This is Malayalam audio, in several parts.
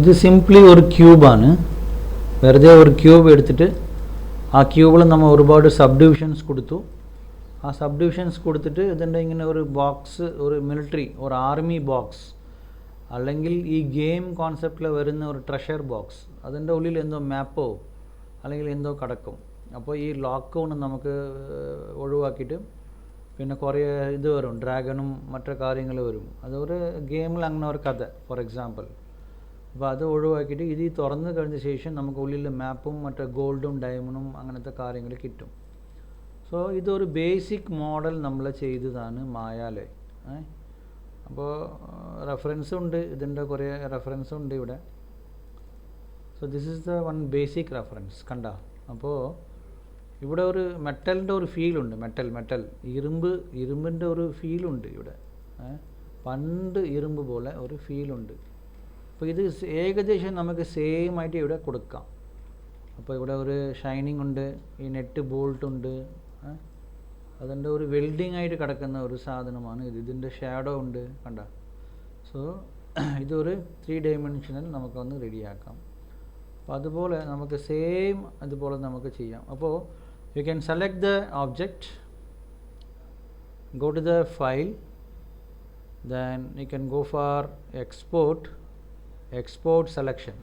ഇത് സിംപ്ലി ഒരു ക്യൂബാണ്. വെറുതെ ഒരു ക്യൂബ് എടുത്തിട്ട് ആ ക്യൂബിൽ നമ്മൾ ഒരുപാട് സബ് ഡിവിഷൻസ് കൊടുത്തു. ആ സബ് ഡിവിഷൻസ് കൊടുത്തിട്ട് ഇതിൻ്റെ ഇങ്ങനെ ഒരു ബോക്സ്, ഒരു മിലിറ്ററി, ഒരു ആർമി ബോക്സ്, അല്ലെങ്കിൽ ഈ ഗെയിം കോൺസെപ്റ്റിൽ വരുന്ന ഒരു ട്രഷർ ബോക്സ്, അതിൻ്റെ ഉള്ളിൽ എന്തോ മാപ്പോ അല്ലെങ്കിൽ എന്തോ കിടക്കും. അപ്പോൾ ഈ ലോക്ക് കൊണ്ട് നമുക്ക് ഒഴിവാക്കിയിട്ട് പിന്നെ കുറേ ഇത് വരും, ഡ്രാഗണും മറ്റു കാര്യങ്ങൾ വരും. അതൊരു ഗെയിമിൽ അങ്ങനെ ഒരു കഥ, ഫോർ എക്സാമ്പിൾ. അപ്പോൾ അത് ഒഴിവാക്കിയിട്ട് ഇത് തുറന്ന് കഴിഞ്ഞ ശേഷം നമുക്ക് ഉള്ളിൽ മാപ്പും മറ്റേ ഗോൾഡും ഡയമണ്ടും അങ്ങനത്തെ കാര്യങ്ങൾ കിട്ടും. സോ ഇതൊരു ബേസിക് മോഡൽ നമ്മൾ ചെയ്തതാണ് മായാലേ. അപ്പോൾ റെഫറൻസ് ഉണ്ട്, ഇതിൻ്റെ കുറേ റെഫറൻസ് ഉണ്ട് ഇവിടെ. So this is the one basic reference. കണ്ട, അപ്പോൾ ഇവിടെ ഒരു മെറ്റലിൻ്റെ ഒരു ഫീലുണ്ട്. മെറ്റൽ ഇരുമ്പിൻ്റെ ഒരു ഫീലുണ്ട് ഇവിടെ. പണ്ട് ഇരുമ്പ് പോലെ ഒരു ഫീലുണ്ട്. അപ്പോൾ ഇത് ഏകദേശം നമുക്ക് സെയിം ആയിട്ട് ഇവിടെ കൊടുക്കാം. അപ്പോൾ ഇവിടെ ഒരു ഷൈനിങ് ഉണ്ട്, ഈ നെറ്റ് ബോൾട്ട് ഉണ്ട്. അതിൻ്റെ ഒരു വെൽഡിങ് ആയിട്ട് കിടക്കുന്ന ഒരു സാധനമാണ് ഇത്. ഇതിൻ്റെ ഷാഡോ ഉണ്ട്, കണ്ട. സോ ഇതൊരു 3 ഡയമെൻഷനിൽ നമുക്കൊന്ന് റെഡിയാക്കാം. അപ്പോൾ അതുപോലെ നമുക്ക് സെയിം അതുപോലെ നമുക്ക് ചെയ്യാം. അപ്പോൾ you can select the object, go to the file, then you can go for export selection.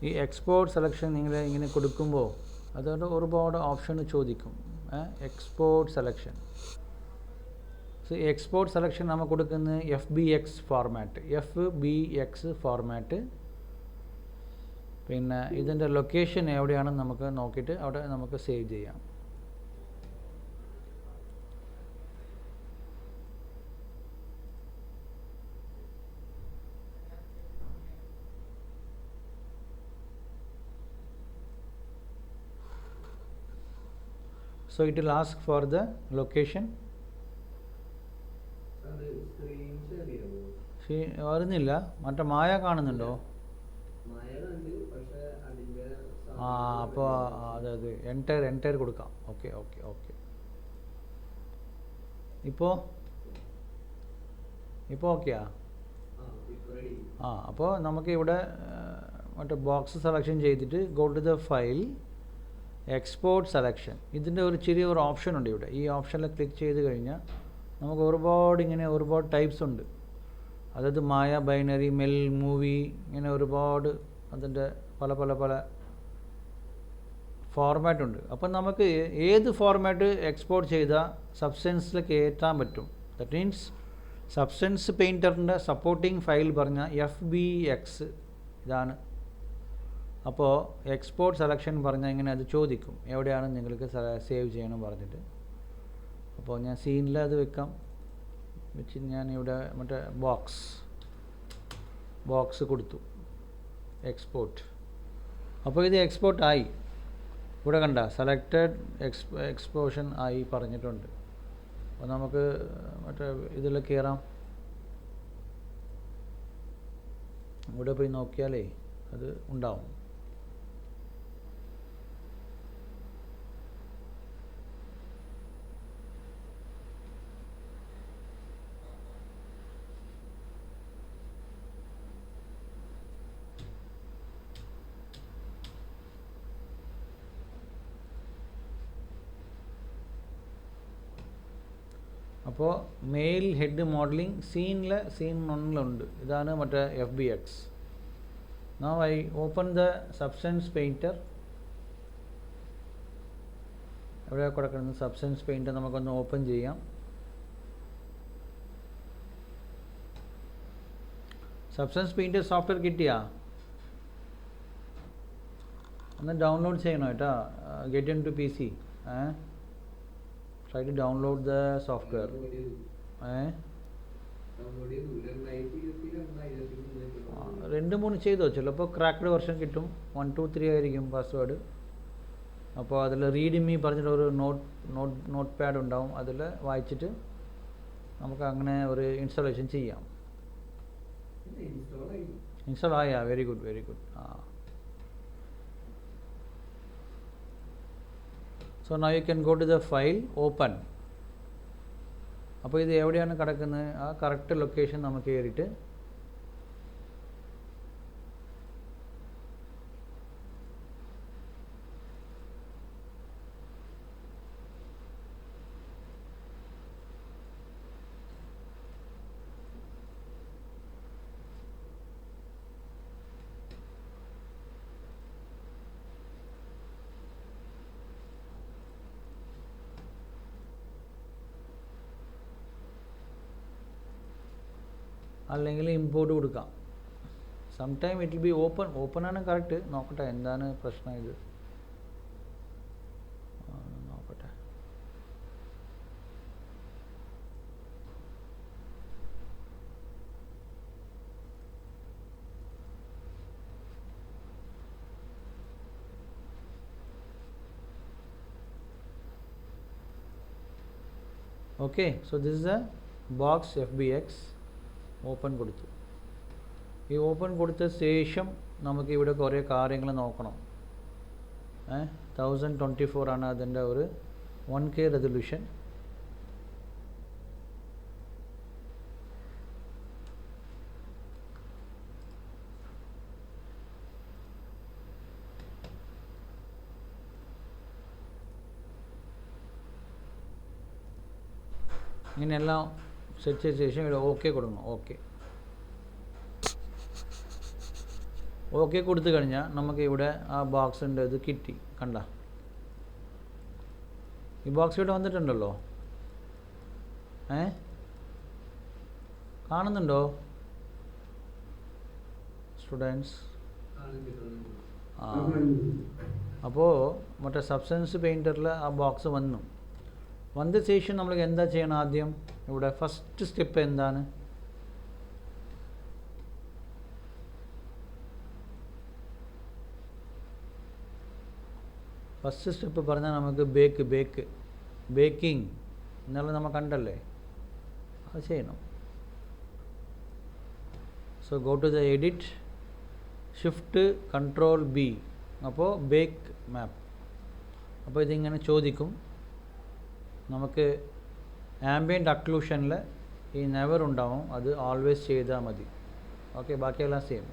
ഈ എക്സ്പോർട്ട് സെലക്ഷൻ നിങ്ങൾ ഇങ്ങനെ കൊടുക്കുമ്പോൾ അതുകൊണ്ട് ഒരുപാട് ഓപ്ഷൻ ചോദിക്കും. Export selection. So export selection നമ്മൾ കൊടുക്കുന്നത് FBX ഫോർമാറ്റ്. പിന്നെ ഇതിൻ്റെ ലൊക്കേഷൻ എവിടെയാണെന്ന് നമുക്ക് നോക്കിയിട്ട് അവിടെ നമുക്ക് സേവ് ചെയ്യാം. So it will ask for the location. വരുന്നില്ല. മറ്റേ മായ കാണുന്നുണ്ടോ? അപ്പോൾ അതായത് എൻറ്റയർ കൊടുക്കാം. ഓക്കെ. ഇപ്പോൾ ഓക്കെയാ? അപ്പോൾ നമുക്ക് ഇവിടെ മറ്റേ ബോക്സ് സെലക്ഷൻ ചെയ്തിട്ട് go to the file, export selection. ഇതിൻ്റെ ഒരു ചെറിയൊരു ഓപ്ഷൻ ഉണ്ട് ഇവിടെ. ഈ ഓപ്ഷനിൽ ക്ലിക്ക് ചെയ്ത് കഴിഞ്ഞാൽ നമുക്ക് ഒരുപാട് ടൈപ്സ് ഉണ്ട്. അതായത് മായ, ബൈനറി, മെൽ, മൂവി, ഇങ്ങനെ ഒരുപാട് അതിൻ്റെ പല ഫോർമാറ്റ് ഉണ്ട്. അപ്പം നമുക്ക് ഏത് ഫോർമാറ്റ് എക്സ്പോർട്ട് ചെയ്താൽ സബ്സ്റ്റൻസിലേക്ക് കയറ്റാൻ പറ്റും. ദാറ്റ് മീൻസ് സബ്സ്റ്റൻസ് പെയിൻറ്ററിൻ്റെ സപ്പോർട്ടിങ് ഫയൽ പറഞ്ഞാൽ FBX ഇതാണ്. അപ്പോൾ എക്സ്പോർട്ട് സെലക്ഷൻ പറഞ്ഞാൽ ഇങ്ങനെ അത് ചോദിക്കും, എവിടെയാണ് നിങ്ങൾക്ക് സേവ് ചെയ്യണം പറഞ്ഞിട്ട്. അപ്പോൾ ഞാൻ സീനിൽ അത് വെച്ച് ഞാൻ ഇവിടെ മറ്റേ ബോക്സ് കൊടുത്തു, എക്സ്പോർട്ട്. അപ്പോൾ ഇത് എക്സ്പോർട്ട് ആയി. ഇവിടെ കണ്ട സെലക്റ്റഡ് എക്സ്പോഷൻ ആയി പറഞ്ഞിട്ടുണ്ട്. അപ്പോൾ നമുക്ക് മറ്റേ ഇതിൽ കയറാം. ഇവിടെ പോയി നോക്കിയാലേ അത് ഉണ്ടാവും. അപ്പോൾ മെയിൽ ഹെഡ് മോഡലിംഗ് സീൻ 1 ഇതാണ് മറ്റേ FBX. Now I open the substance painter. എവിടെ കൊടുക്കുന്നത് സബ്സ്റ്റൻസ് പെയിൻറ്റർ നമുക്കൊന്ന് ഓപ്പൺ ചെയ്യാം. സബ്സ്റ്റൻസ് പെയിൻറ്റർ സോഫ്റ്റ്വെയർ കിട്ടിയാ ഒന്ന് ഡൗൺലോഡ് ചെയ്യണം കേട്ടോ. Get in to PC. Try to download the software. 2-3 ചെയ്തോ, ചിലപ്പോൾ ക്രാക്ക്ഡ് വെർഷൻ കിട്ടും. 1 2 3 ആയിരിക്കും പാസ്വേഡ്. അപ്പോൾ അതിൽ റീഡ് മീ പറഞ്ഞിട്ട് ഒരു നോട്ട് പാഡ് ഉണ്ടാവും. അതിൽ വായിച്ചിട്ട് നമുക്ക് അങ്ങനെ ഒരു ഇൻസ്റ്റാളേഷൻ ചെയ്യാം. ഇൻസ്റ്റാൾ ആയാ? Very good. So now you can go to the file, open. അപ്പോൾ ഇത് എവിടെയാണ് കിടക്കുന്നത് ആ കറക്റ്റ് ലൊക്കേഷൻ നമുക്ക് കയറിയിട്ട് അല്ലെങ്കിൽ ഇമ്പോർട്ട് കൊടുക്കാം. Sometime it will be open ആണ് കറക്റ്റ്. നോക്കട്ടെ എന്താണ് പ്രശ്നം ഇത് നോക്കട്ടെ. Okay, so this is A box FBX. Open കൊടുത്തു. ഈ ഓപ്പൺ കൊടുത്ത ശേഷം നമുക്ക് ഇവിടെ കുറേ കാര്യങ്ങൾ നോക്കണം. 1024 ആണ് അതിൻ്റെ ഒരു 1K റെസൊല്യൂഷൻ. ഇങ്ങനെയെല്ലാം സെറ്റ് ചെയ്ത ശേഷം ഇവിടെ ഓക്കെ കൊടുക്കണം. ഓക്കെ കൊടുത്തു കഴിഞ്ഞാൽ നമുക്ക് ഇവിടെ ആ ബോക്സിൻ്റെ ഇത് കിട്ടി. കണ്ട ഈ ബോക്സ് ഇവിടെ വന്നിട്ടുണ്ടല്ലോ. കാണുന്നുണ്ടോ സ്റ്റുഡൻസ്? അപ്പോൾ മറ്റേ സബ്സ്റ്റൻസ് പെയിൻറ്ററിൽ ആ ബോക്സ് വന്ന ശേഷം നമ്മൾ എന്താ ചെയ്യണം? ആദ്യം ഇവിടെ ഫസ്റ്റ് സ്റ്റെപ്പ് എന്താണ്? ഫസ്റ്റ് സ്റ്റെപ്പ് പറഞ്ഞാൽ നമുക്ക് ബേക്കിംഗ് എന്നുള്ളത് നമ്മൾ കണ്ടല്ലേ, അത് ചെയ്യണം. So go to the edit, shift control B, അപ്പോൾ ബേക്ക് മാപ്പ്. അപ്പോൾ ഇതിങ്ങനെ ചോദിക്കും. നമുക്ക് ആംബിയൻ്റ് അക്ലൂഷനിൽ ഈ നെവർ ഉണ്ടാവും, അത് ഓൾവേസ് ചെയ്താൽ മതി. ഓക്കെ, ബാക്കിയെല്ലാം സെയിം.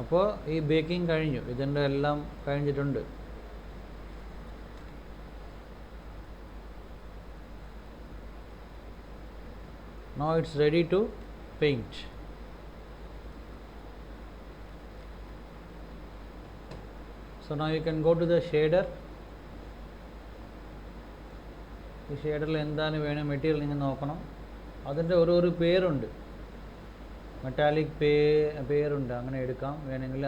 അപ്പോൾ ഈ ബേക്കിംഗ് കഴിഞ്ഞു, ഇതിൻ്റെ എല്ലാം കഴിഞ്ഞിട്ടുണ്ട്. Now it's ready to paint. So now you can go to the shader. ഈ ഷേഡറിൽ എന്താണ് വേണം മെറ്റീരിയൽ നിങ്ങൾ നോക്കണം. അതിൻ്റെ ഒരു പേരുണ്ട്, മെറ്റാലിക് പേരുണ്ട്, അങ്ങനെ എടുക്കാം. വേണമെങ്കിൽ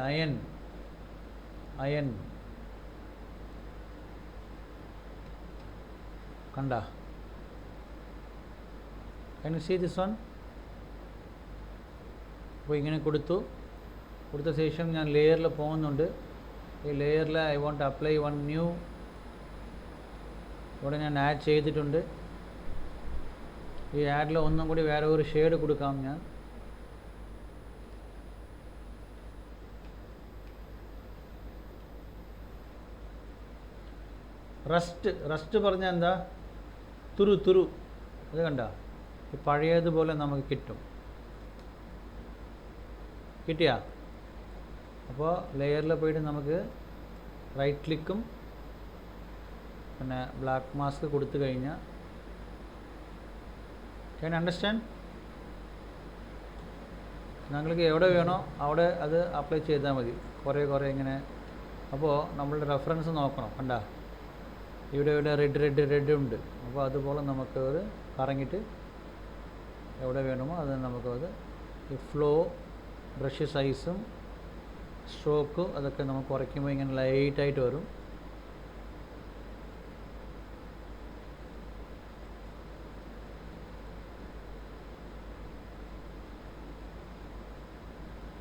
അയൺ കണ്ട. Can you see this one? അപ്പോൾ ഇങ്ങനെ കൊടുത്ത ശേഷം ഞാൻ ലെയറിൽ പോകുന്നുണ്ട്. ഈ ലെയറിൽ I want apply one new. ഇവിടെ ഞാൻ ആഡ് ചെയ്തിട്ടുണ്ട്. ഈ ആഡിൽ ഒന്നും കൂടി വേറെ ഒരു ഷെയ്ഡ് കൊടുക്കാം ഞാൻ. റസ്റ്റ് പറഞ്ഞാൽ എന്താ? തുരു അത് കണ്ട, പഴയതുപോലെ നമുക്ക് കിട്ടിയാ. അപ്പോൾ ലെയറിൽ പോയിട്ട് നമുക്ക് റൈറ്റ് ക്ലിക്കും പിന്നെ ബ്ലാക്ക് മാസ്ക് കൊടുത്തു കഴിഞ്ഞാൽ ക്യാൻ അണ്ടർസ്റ്റാൻഡ്? നിങ്ങൾക്ക് എവിടെ വേണോ അവിടെ അത് അപ്ലൈ ചെയ്താൽ മതി. കുറേ ഇങ്ങനെ. അപ്പോൾ നമ്മളുടെ റെഫറൻസ് നോക്കണം. കണ്ട ഇവിടെ റെഡ് ഉണ്ട്. അപ്പോൾ അതുപോലെ നമുക്ക് ഒരു കറങ്ങിയിട്ട് എവിടെ വേണമോ അത് നമുക്കത് ഈ ഫ്ലോ, ബ്രഷ് സൈസും സ്ട്രോക്ക് അതൊക്കെ നമുക്ക് കുറയ്ക്കുമ്പോൾ ഇങ്ങനെ ലൈറ്റായിട്ട് വരും.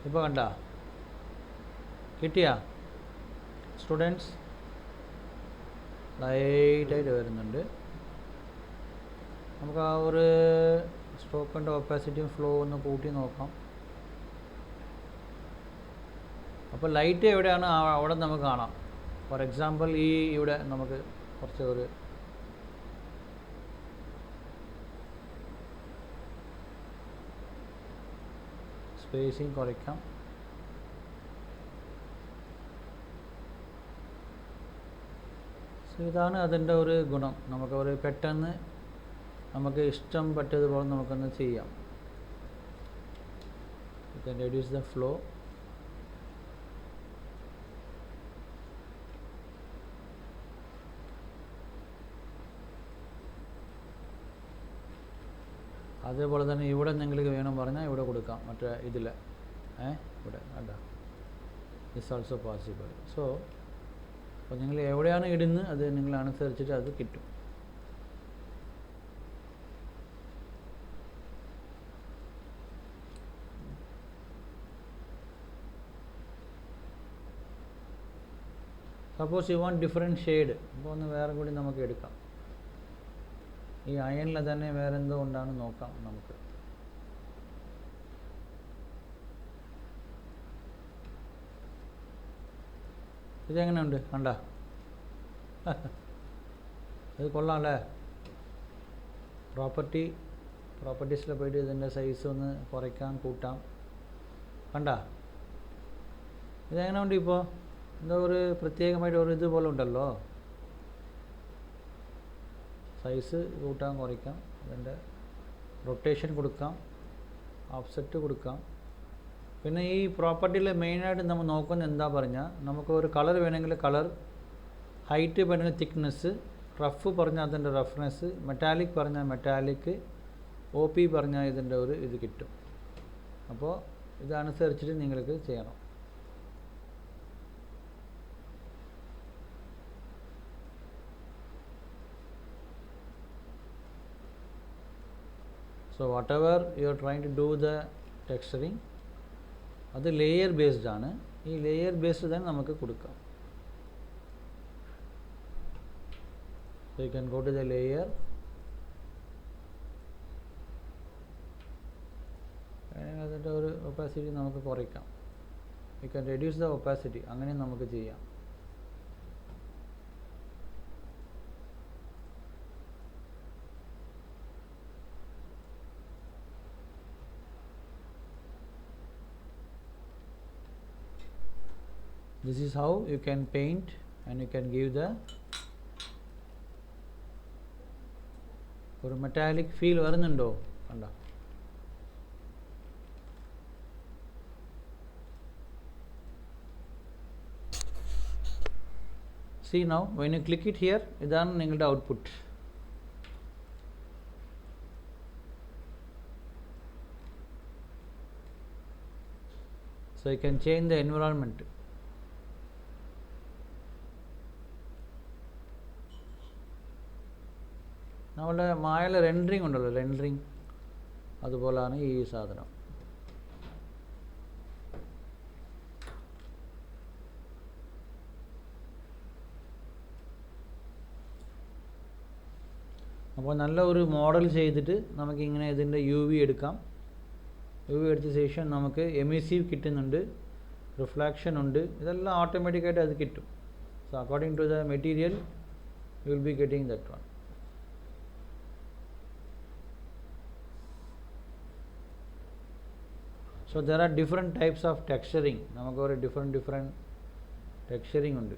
ഇപ്പോൾ കണ്ട കിട്ടിയാ സ്റ്റുഡൻസ്? ലൈറ്റായിട്ട് വരുന്നുണ്ട്. നമുക്ക് ആ ഒരു സ്ട്രോക്കിൻ്റെ ഒപ്പാസിറ്റിയും ഫ്ലോ ഒന്ന് കൂട്ടി നോക്കാം. അപ്പോൾ ലൈറ്റ് എവിടെയാണ് അവിടെ നമുക്ക് കാണാം. ഫോർ എക്സാമ്പിൾ ഇവിടെ നമുക്ക് കുറച്ച് ഒരു സ്പേസിങ് കുറയ്ക്കാം. സോ ഇതാണ് അതിൻ്റെ ഒരു ഗുണം. നമുക്ക് പെട്ടെന്ന് നമുക്ക് ഇഷ്ടം പറ്റിയതുപോലെ നമുക്കൊന്ന് ചെയ്യാം. You can reduce the flow. അതേപോലെ തന്നെ ഇവിടെ നിങ്ങൾക്ക് വേണം പറഞ്ഞാൽ ഇവിടെ കൊടുക്കാം, മറ്റേ ഇതിൽ ഇവിടെ കണ്ട ഇസ് ഓൾസോ പോസിബിൾ. സോ അപ്പോൾ നിങ്ങൾ എവിടെയാണ് ഇടുന്നത് അത് നിങ്ങൾ അനുസരിച്ചിട്ട് അത് കിട്ടും. Suppose you want different shade, അപ്പോൾ ഒന്ന് വേറെ കൂടി നമുക്ക് എടുക്കാം. ഈ അയണിൽ തന്നെ വേറെ എന്തോ ഉണ്ടാണ് നോക്കാം നമുക്ക്. ഇതെങ്ങനെയുണ്ട് കണ്ട? ഇത് കൊള്ളാം അല്ലേ? പ്രോപ്പർട്ടീസിൽ പോയിട്ട് ഇതിൻ്റെ സൈസ് ഒന്ന് കുറയ്ക്കാം കൂട്ടാം. കണ്ട ഇതെങ്ങനെ ഉണ്ട്? ഇപ്പോൾ എന്തോ ഒരു പ്രത്യേകമായിട്ട് ഒരു ഇതുപോലെ ഉണ്ടല്ലോ. സൈസ് കൂട്ടാൻ കുറയ്ക്കാം, അതിൻ്റെ റൊട്ടേഷൻ കൊടുക്കാം, ഓഫ്സെറ്റ് കൊടുക്കാം. പിന്നെ ഈ പ്രോപ്പർട്ടിയിൽ മെയിനായിട്ട് നമ്മൾ നോക്കുന്നത് എന്താ പറഞ്ഞാൽ, നമുക്ക് ഒരു കളർ വേണമെങ്കിൽ കളർ, ഹൈറ്റ് വേണമെങ്കിൽ തിക്നെസ്, റഫ് പറഞ്ഞാൽ അതിൻ്റെ റഫ്നെസ്, മെറ്റാലിക് പറഞ്ഞാൽ മെറ്റാലിക്, ഒ പി പറഞ്ഞാൽ ഇതിൻ്റെ ഒരു ഇത് കിട്ടും. അപ്പോൾ ഇതനുസരിച്ചിട്ട് നിങ്ങൾക്ക് ചെയ്യണം. So whatever you are trying to do the texturing, അത് ലെയർ ബേസ്ഡ് ആണ്. ഈ ലെയർ ബേസ്ഡ് തന്നെ നമുക്ക് കൊടുക്കാം. So you can go to the layer, അതിൻ്റെ ഒരു ഒപ്പാസിറ്റി നമുക്ക് കുറയ്ക്കാം. You can reduce the opacity, അങ്ങനെ നമുക്ക് ചെയ്യാം. This is how you can paint and you can give the ഒരു മെറ്റാലിക് ഫീൽ വരുന്നുണ്ടോ കണ്ട? See now when you click it here, ഇതാണ് നിങ്ങളുടെ output. So you can change the environment. നമ്മളുടെ മായയിൽ റെൻഡറിങ് ഉണ്ടല്ലോ, റെൻഡറിങ് അതുപോലെയാണ് ഈ സാധനം. അപ്പോൾ നല്ല ഒരു മോഡൽ ചെയ്തിട്ട് നമുക്കിങ്ങനെ ഇതിൻ്റെ യു വി എടുക്കാം. യു വി എടുത്ത ശേഷം നമുക്ക് എമിസീവ് കിട്ടുന്നുണ്ട്, റിഫ്ലാക്ഷൻ ഉണ്ട്, ഇതെല്ലാം ഓട്ടോമാറ്റിക്കായിട്ട് അത് കിട്ടും. So according to the material you will be getting that one. So there are different types of texturing. നമുക്ക് ഒരു different texturing ഉണ്ട്.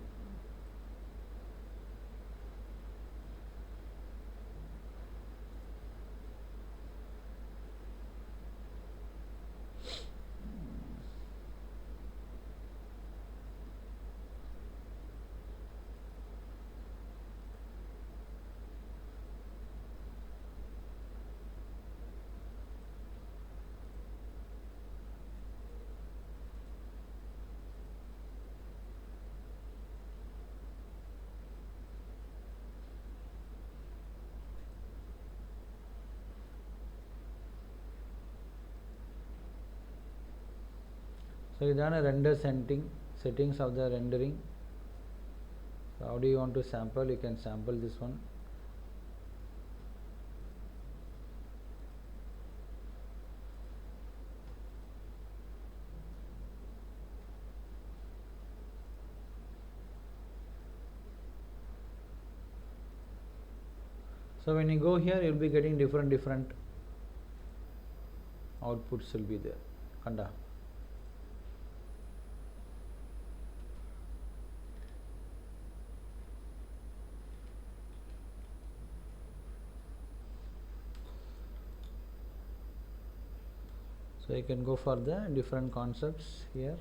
So ഇതാണ് render settings of the rendering. So how do you want to sample? You can sample this one. So when you go here, you will be getting different outputs will be there. Kanda. So you can go for the different concepts here.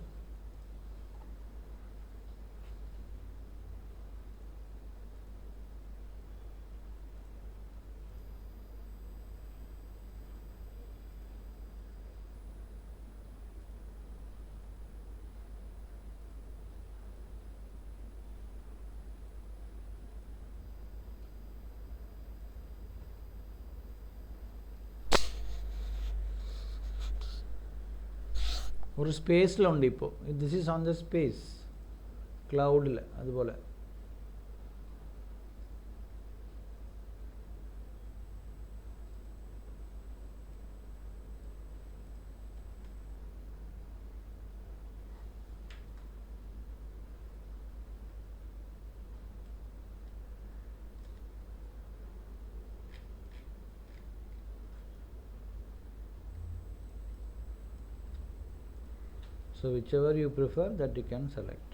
ഒരു സ്പേസിലുണ്ട് ഇപ്പോൾ. This is on the space, ക്ലൗഡിൽ അതുപോലെ. So whichever you prefer, that you can select.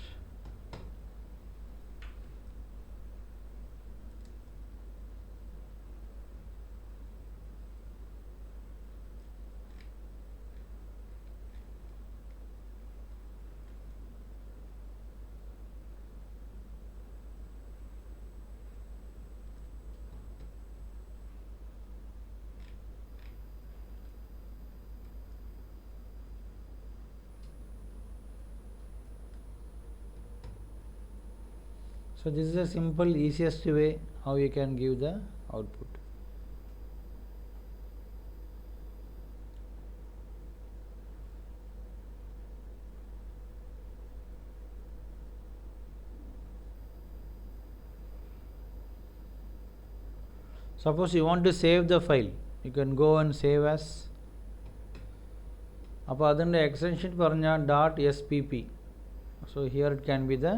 So this is a simple, easiest way how you can give the output. Suppose you want to save the file, you can go and save as. അപ്പോൾ അതിൻ്റെ എക്സ്റ്റൻഷൻ പറഞ്ഞാൽ .spp. So here it can be the,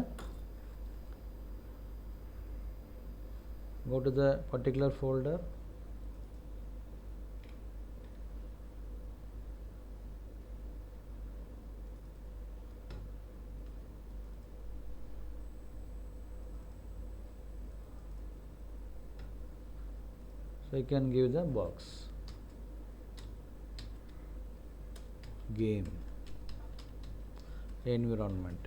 go to the particular folder, so you can give the box game environment.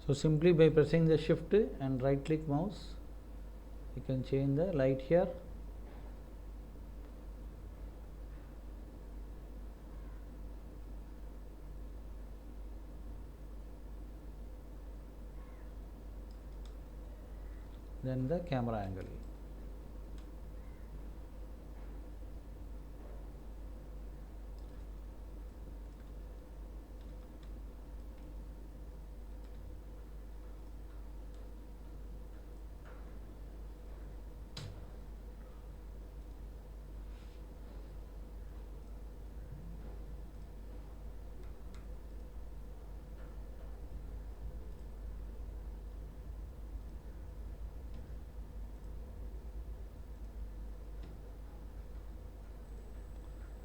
So simply by pressing the shift and right click mouse, you can change the light here. Then the camera angle.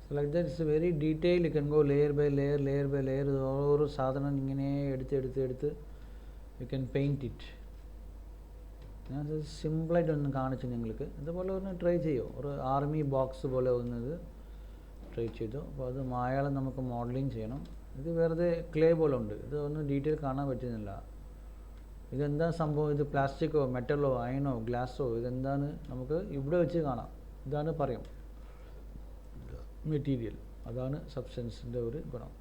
So like that, it's a very detailed. You can go layer by layer, layer by layer. ഓരോ സാധനം ഇങ്ങനെ എടുത്ത് you can paint it. ഞാൻ സിമ്പിളായിട്ട് ഒന്ന് കാണിച്ചു നിങ്ങൾക്ക്. ഇതുപോലെ ഒന്ന് ട്രൈ ചെയ്യോ, ഒരു ആർമി ബോക്സ് പോലെ ഒന്നത് ട്രൈ ചെയ്തു. അപ്പോൾ അത് മായാളം നമുക്ക് മോഡലിംഗ് ചെയ്യണം. ഇത് വെറുതെ ക്ലേ പോലെ ഉണ്ട്, ഇത് ഒന്നും ഡീറ്റെയിൽ കാണാൻ പറ്റുന്നില്ല. ഇതെന്താ സംഭവം, ഇത് പ്ലാസ്റ്റിക്കോ മെറ്റലോ അയണോ ഗ്ലാസോ, ഇതെന്താണ് നമുക്ക് ഇവിടെ വെച്ച് കാണാം. ഇതാണ് പറയും മെറ്റീരിയൽ, അതാണ് സബ്സ്റ്റൻസിൻ്റെ ഒരു ഗുണം.